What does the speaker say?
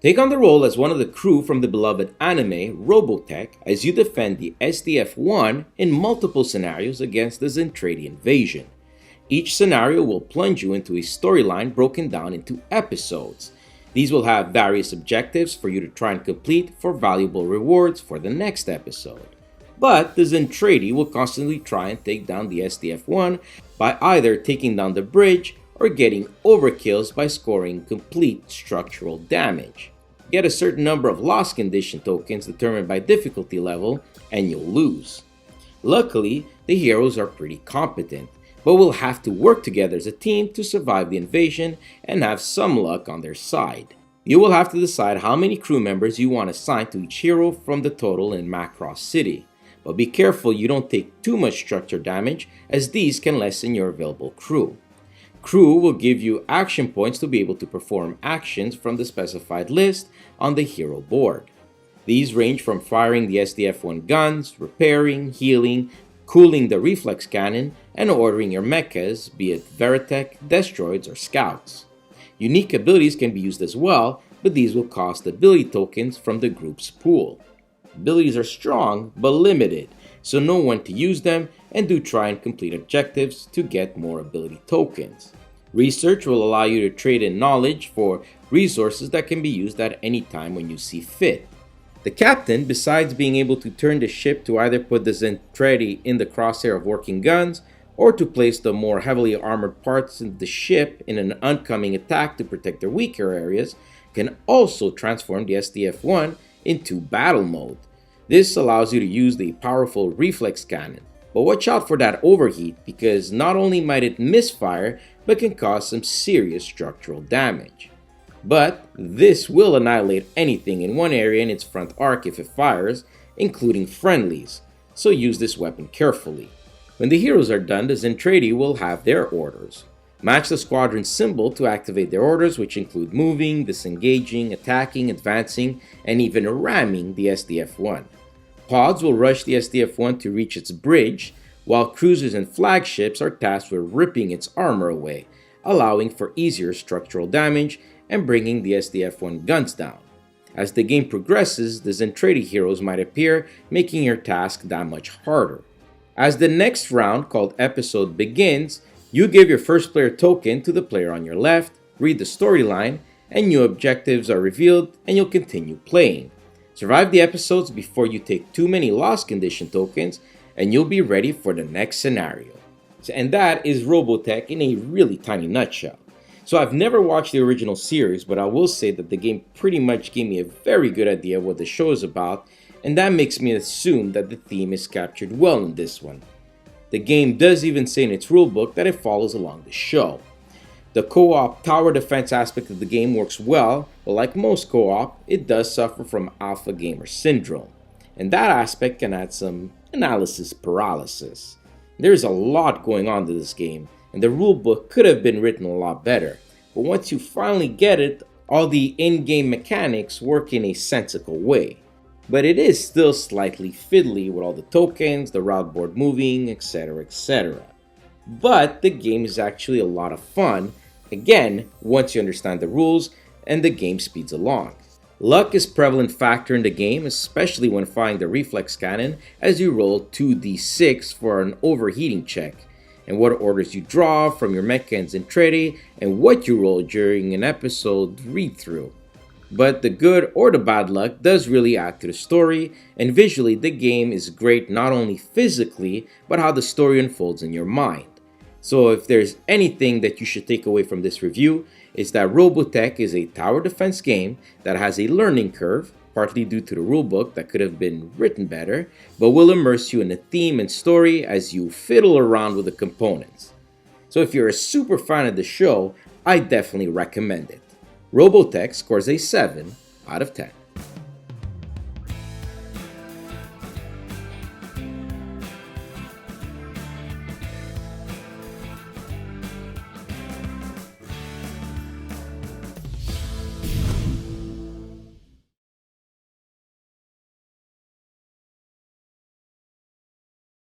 Take on the role as one of the crew from the beloved anime Robotech as you defend the SDF1 in multiple scenarios against the Zentradi invasion. Each scenario will plunge you into a storyline broken down into episodes. These will have various objectives for you to try and complete for valuable rewards for the next episode. But the Zentradi will constantly try and take down the SDF1 by either taking down the bridge or getting overkills by scoring complete structural damage. Get a certain number of loss condition tokens determined by difficulty level and you'll lose. Luckily, the heroes are pretty competent, but will have to work together as a team to survive the invasion and have some luck on their side. You will have to decide how many crew members you want assigned to each hero from the total in Macross City, but be careful you don't take too much structure damage as these can lessen your available crew. Crew will give you action points to be able to perform actions from the specified list on the hero board. These range from firing the SDF1 guns, repairing, healing, cooling the reflex cannon, and ordering your mechas, be it Veritech, Destroids, or Scouts. Unique abilities can be used as well, but these will cost ability tokens from the group's pool. Abilities are strong, but limited, so know when to use them and do try and complete objectives to get more ability tokens. Research will allow you to trade in knowledge for resources that can be used at any time when you see fit. The captain, besides being able to turn the ship to either put the Zentradi in the crosshair of working guns or to place the more heavily armored parts of the ship in an oncoming attack to protect their weaker areas, can also transform the SDF-1 into battle mode. This allows you to use the powerful reflex cannon, but watch out for that overheat because not only might it misfire, but can cause some serious structural damage. But this will annihilate anything in one area in its front arc if it fires, including friendlies, so use this weapon carefully. When the heroes are done, the Zentradi will have their orders. Match the squadron symbol to activate their orders, which include moving, disengaging, attacking, advancing, and even ramming the SDF-1. Pods will rush the SDF-1 to reach its bridge, while cruisers and flagships are tasked with ripping its armor away, allowing for easier structural damage and bringing the SDF-1 guns down. As the game progresses, the Zentradi heroes might appear, making your task that much harder. As the next round, called Episode, begins, you give your first player token to the player on your left, read the storyline, and new objectives are revealed and you'll continue playing. Survive the episodes before you take too many loss condition tokens and you'll be ready for the next scenario. And that is Robotech in a really tiny nutshell. So I've never watched the original series, but I will say that the game pretty much gave me a very good idea of what the show is about, and that makes me assume that the theme is captured well in this one. The game does even say in its rulebook that it follows along the show. The co-op tower defense aspect of the game works well, but like most co-op, it does suffer from alpha gamer syndrome, and that aspect can add some analysis paralysis. There's a lot going on to this game, and the rulebook could have been written a lot better, but once you finally get it, all the in-game mechanics work in a sensical way. But it is still slightly fiddly with all the tokens, the route board moving, etc, etc. But the game is actually a lot of fun, again, once you understand the rules and the game speeds along. Luck is a prevalent factor in the game, especially when firing the reflex cannon as you roll 2d6 for an overheating check, and what orders you draw from your mecha and Zentradi, and what you roll during an episode read-through. But the good or the bad luck does really add to the story, and visually the game is great not only physically, but how the story unfolds in your mind. So if there's anything that you should take away from this review, it's that Robotech is a tower defense game that has a learning curve, partly due to the rulebook that could have been written better, but will immerse you in the theme and story as you fiddle around with the components. So if you're a super fan of the show, I definitely recommend it. Robotech scores a 7 out of 10.